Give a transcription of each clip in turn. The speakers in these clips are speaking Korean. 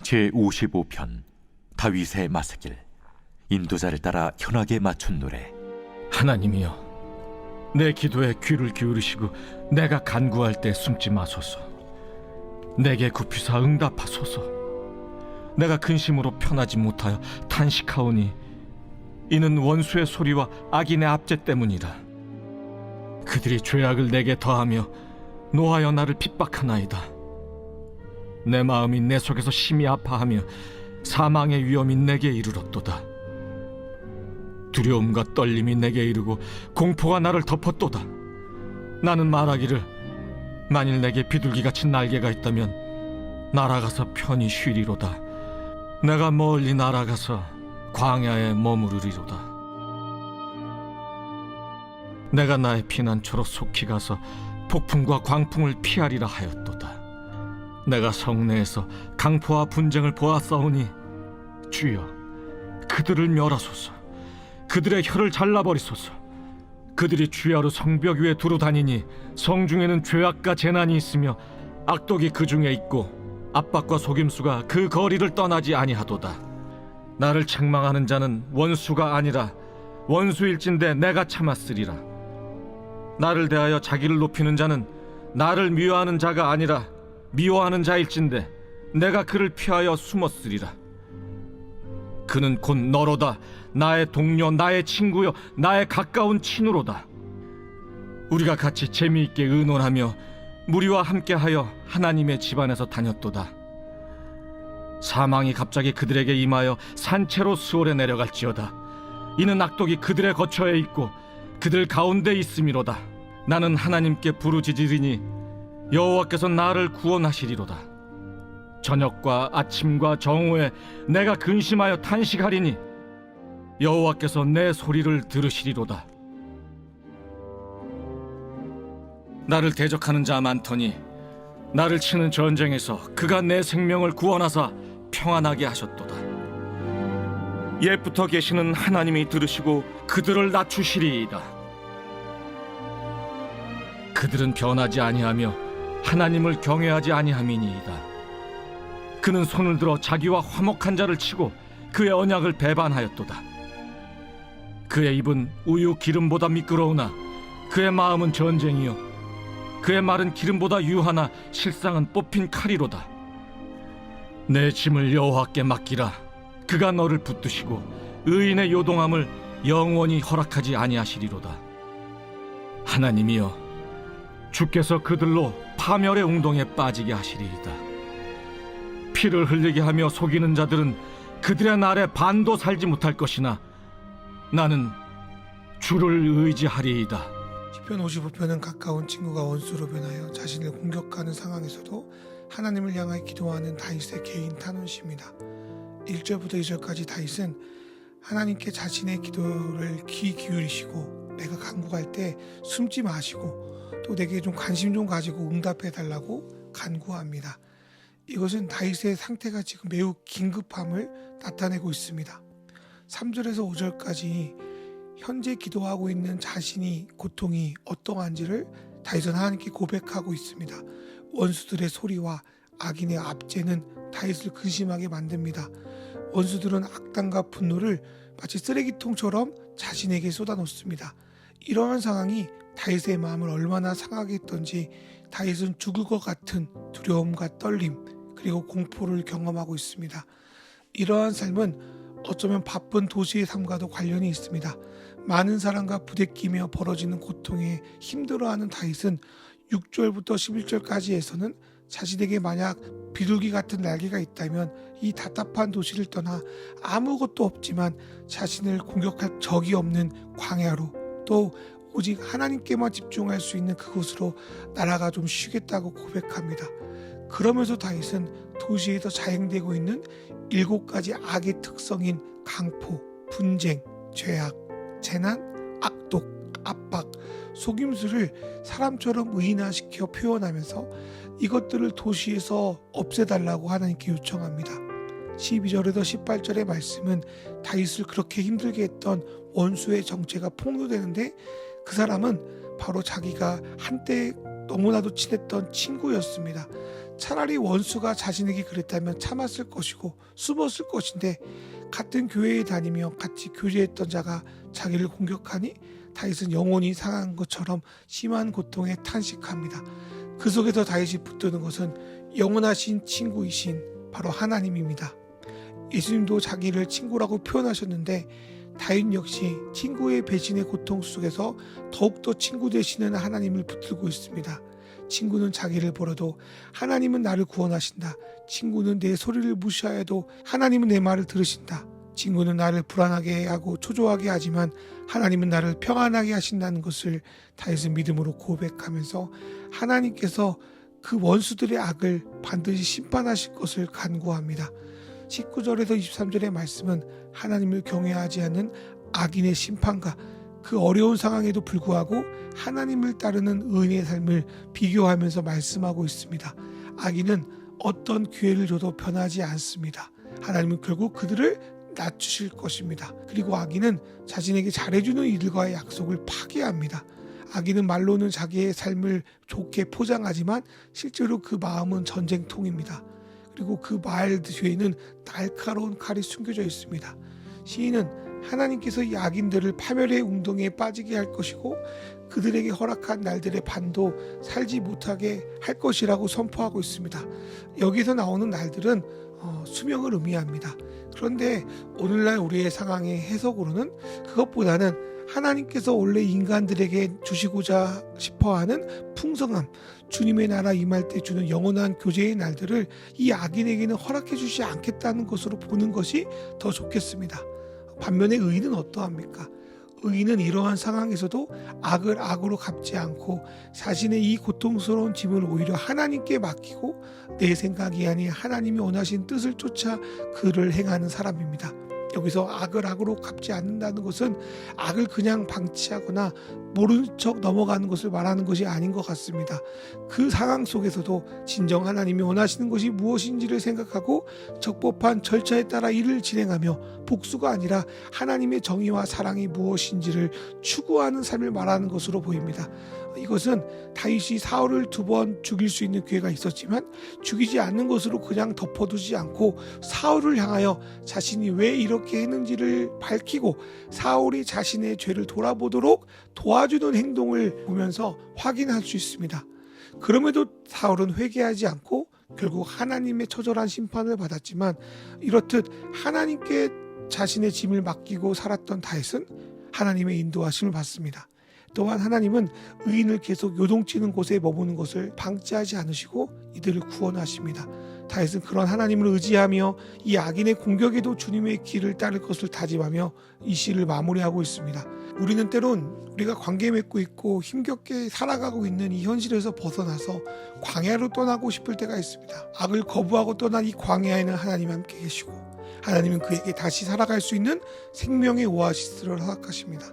제55편 다윗의 마스길. 인도자를 따라 현악에 맞춘 노래. 하나님이여, 내 기도에 귀를 기울이시고 내가 간구할 때 숨지 마소서. 내게 굽히사 응답하소서. 내가 근심으로 편하지 못하여 탄식하오니 이는 원수의 소리와 악인의 압제 때문이라. 그들이 죄악을 내게 더하며 노하여 나를 핍박하나이다. 내 마음이 내 속에서 심히 아파하며 사망의 위험이 내게 이르렀도다. 두려움과 떨림이 내게 이르고 공포가 나를 덮었도다. 나는 말하기를, 만일 내게 비둘기같이 날개가 있다면 날아가서 편히 쉬리로다. 내가 멀리 날아가서 광야에 머무르리로다. 내가 나의 피난처로 속히 가서 폭풍과 광풍을 피하리라 하였도다. 내가 성내에서 강포와 분쟁을 보았사오니 주여, 그들을 멸하소서. 그들의 혀를 잘라버리소서. 그들이 주야로 성벽 위에 두루 다니니 성중에는 죄악과 재난이 있으며 악독이 그 중에 있고 압박과 속임수가 그 거리를 떠나지 아니하도다. 나를 책망하는 자는 원수가 아니라 원수일진데 내가 참았으리라. 나를 대하여 자기를 높이는 자는 나를 미워하는 자가 아니라 미워하는 자일진데 내가 그를 피하여 숨었으리라. 그는 곧 너로다. 나의 동료, 나의 친구여, 나의 가까운 친우로다. 우리가 같이 재미있게 의논하며 무리와 함께하여 하나님의 집안에서 다녔도다. 사망이 갑자기 그들에게 임하여 산채로 수월에 내려갈지어다. 이는 악독이 그들의 거처에 있고 그들 가운데 있음이로다. 나는 하나님께 부르짖으리니 여호와께서 나를 구원하시리로다. 저녁과 아침과 정오에 내가 근심하여 탄식하리니 여호와께서 내 소리를 들으시리로다. 나를 대적하는 자 많더니 나를 치는 전쟁에서 그가 내 생명을 구원하사 평안하게 하셨도다. 옛부터 계시는 하나님이 들으시고 그들을 낮추시리이다. 그들은 변하지 아니하며 하나님을 경외하지 아니함이니이다. 그는 손을 들어 자기와 화목한 자를 치고 그의 언약을 배반하였도다. 그의 입은 우유 기름보다 미끄러우나 그의 마음은 전쟁이요 그의 말은 기름보다 유하나 실상은 뽑힌 칼이로다. 내 짐을 여호와께 맡기라. 그가 너를 붙드시고 의인의 요동함을 영원히 허락하지 아니하시리로다. 하나님이여, 주께서 그들로 파멸의 웅덩이에 빠지게 하시리이다. 피를 흘리게 하며 속이는 자들은 그들의 날에 반도 살지 못할 것이나 나는 주를 의지하리이다. 시편 55편은 가까운 친구가 원수로 변하여 자신을 공격하는 상황에서도 하나님을 향하여 기도하는 다윗의 개인 탄원시입니다. 1절부터 2절까지 다윗은 하나님께 자신의 기도를 귀 기울이시고 내가 간구할 때 숨지 마시고 또 내게 좀 관심 좀 가지고 응답해 달라고 간구합니다. 이것은 다윗의 상태가 지금 매우 긴급함을 나타내고 있습니다. 3절에서 5절까지 현재 기도하고 있는 자신이 고통이 어떠한지를 다윗은 하나님께 고백하고 있습니다. 원수들의 소리와 악인의 압제는 다윗을 근심하게 만듭니다. 원수들은 악당과 분노를 마치 쓰레기통처럼 자신에게 쏟아놓습니다. 이러한 상황이 다윗의 마음을 얼마나 상하게 했던지 다윗은 죽을 것 같은 두려움과 떨림 그리고 공포를 경험하고 있습니다. 이러한 삶은 어쩌면 바쁜 도시의 삶과도 관련이 있습니다. 많은 사람과 부대끼며 벌어지는 고통에 힘들어하는 다윗은 6절부터 11절까지에서는 자신에게 만약 비둘기 같은 날개가 있다면 이 답답한 도시를 떠나 아무것도 없지만 자신을 공격할 적이 없는 광야로 또 오직 하나님께만 집중할 수 있는 그곳으로 날아가 좀 쉬겠다고 고백합니다. 그러면서 다윗은 도시에서 자행되고 있는 7가지 악의 특성인 강포, 분쟁, 죄악, 재난, 악독, 압박, 속임수를 사람처럼 의인화시켜 표현하면서 이것들을 도시에서 없애달라고 하나님께 요청합니다. 12절에서 18절의 말씀은 다윗을 그렇게 힘들게 했던 원수의 정체가 폭로되는데 그 사람은 바로 자기가 한때 너무나도 친했던 친구였습니다. 차라리 원수가 자신에게 그랬다면 참았을 것이고 숨었을 것인데 같은 교회에 다니며 같이 교제했던 자가 자기를 공격하니 다윗은 영혼이 상한 것처럼 심한 고통에 탄식합니다. 그 속에서 다윗이 붙드는 것은 영원하신 친구이신 바로 하나님입니다. 예수님도 자기를 친구라고 표현하셨는데 다윗 역시 친구의 배신의 고통 속에서 더욱더 친구 되시는 하나님을 붙들고 있습니다. 친구는 자기를 버려도 하나님은 나를 구원하신다. 친구는 내 소리를 무시하여도 하나님은 내 말을 들으신다. 친구는 나를 불안하게 하고 초조하게 하지만 하나님은 나를 평안하게 하신다는 것을 다윗은 믿음으로 고백하면서 하나님께서 그 원수들의 악을 반드시 심판하실 것을 간구합니다. 19절에서 23절의 말씀은 하나님을 경외하지 않는 악인의 심판과 그 어려운 상황에도 불구하고 하나님을 따르는 의인의 삶을 비교하면서 말씀하고 있습니다. 악인은 어떤 기회를 줘도 변하지 않습니다. 하나님은 결국 그들을 낮추실 것입니다. 그리고 악인은 자신에게 잘해주는 이들과의 약속을 파기합니다. 악인은 말로는 자기의 삶을 좋게 포장하지만 실제로 그 마음은 전쟁통입니다. 그리고 그 말 뒤에는 날카로운 칼이 숨겨져 있습니다. 시인은 하나님께서 이 악인들을 파멸의 웅덩이에 빠지게 할 것이고 그들에게 허락한 날들의 반도 살지 못하게 할 것이라고 선포하고 있습니다. 여기서 나오는 날들은 수명을 의미합니다. 그런데 오늘날 우리의 상황의 해석으로는 그것보다는 하나님께서 원래 인간들에게 주시고자 싶어하는 풍성함, 주님의 나라 임할 때 주는 영원한 교제의 날들을 이 악인에게는 허락해 주지 않겠다는 것으로 보는 것이 더 좋겠습니다. 반면에 의인은 어떠합니까? 의인은 이러한 상황에서도 악을 악으로 갚지 않고 자신의 이 고통스러운 짐을 오히려 하나님께 맡기고 내 생각이 아닌 하나님이 원하신 뜻을 쫓아 그를 행하는 사람입니다. 여기서 악을 악으로 갚지 않는다는 것은 악을 그냥 방치하거나 모르는 척 넘어가는 것을 말하는 것이 아닌 것 같습니다. 그 상황 속에서도 진정 하나님이 원하시는 것이 무엇인지를 생각하고 적법한 절차에 따라 일을 진행하며 복수가 아니라 하나님의 정의와 사랑이 무엇인지를 추구하는 삶을 말하는 것으로 보입니다. 이것은 다윗이 사울을 2번 죽일 수 있는 기회가 있었지만 죽이지 않는 것으로 그냥 덮어두지 않고 사울을 향하여 자신이 왜 이렇게 했는지를 밝히고 사울이 자신의 죄를 돌아보도록 도와주는 행동을 보면서 확인할 수 있습니다. 그럼에도 사울은 회개하지 않고 결국 하나님의 처절한 심판을 받았지만 이렇듯 하나님께 자신의 짐을 맡기고 살았던 다윗은 하나님의 인도하심을 받습니다. 또한 하나님은 의인을 계속 요동치는 곳에 머무는 것을 방치하지 않으시고 이들을 구원하십니다. 다윗은 그런 하나님을 의지하며 이 악인의 공격에도 주님의 길을 따를 것을 다짐하며 이 시를 마무리하고 있습니다. 우리는 때론 우리가 관계 맺고 있고 힘겹게 살아가고 있는 이 현실에서 벗어나서 광야로 떠나고 싶을 때가 있습니다. 악을 거부하고 떠난 이 광야에는 하나님이 함께 계시고 하나님은 그에게 다시 살아갈 수 있는 생명의 오아시스를 허락하십니다.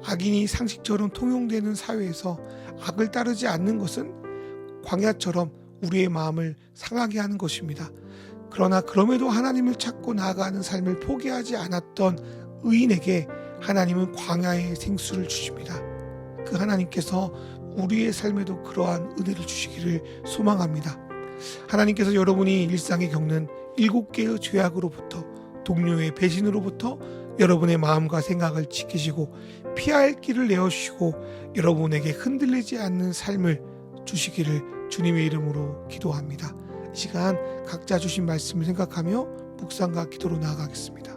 악인이 상식처럼 통용되는 사회에서 악을 따르지 않는 것은 광야처럼 우리의 마음을 상하게 하는 것입니다. 그러나 그럼에도 하나님을 찾고 나아가는 삶을 포기하지 않았던 의인에게 하나님은 광야의 생수를 주십니다. 그 하나님께서 우리의 삶에도 그러한 은혜를 주시기를 소망합니다. 하나님께서 여러분이 일상에 겪는 7개의 죄악으로부터 동료의 배신으로부터 여러분의 마음과 생각을 지키시고 피할 길을 내어주시고 여러분에게 흔들리지 않는 삶을 주시기를 주님의 이름으로 기도합니다. 이 시간 각자 주신 말씀을 생각하며 묵상과 기도로 나아가겠습니다.